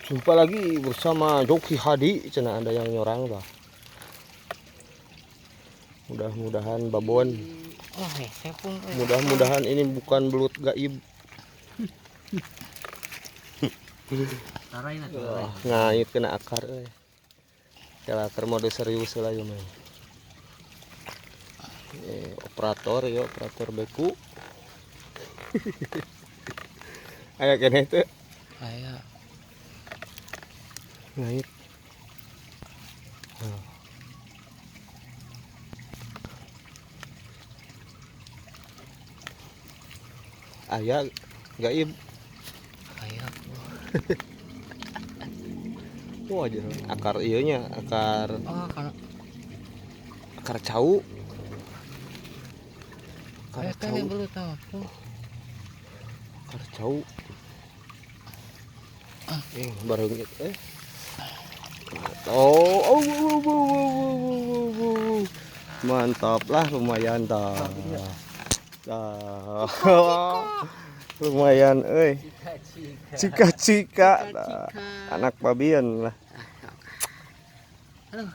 Jumpa lagi bersama Joki Hadi, cina ada yang nyorang bah. Mudah-mudahan babon. Oh, pun. Mudah-mudahan ini bukan belut gaib. Ngait kena akar. Kalau akar mode serius lah ya mah. Operator ya, operator beku. Ayo kene itu. Ayo. Ngait. Ayah gaib. Ayo. Wah aja akar ieunya, akar Oh, kalau akar cau. kayak kan yang belum tahu aku. Akar cau. Bareng itu mantap lah, lumayan dah. Lumayan cika-cika anak babian lah. Halo,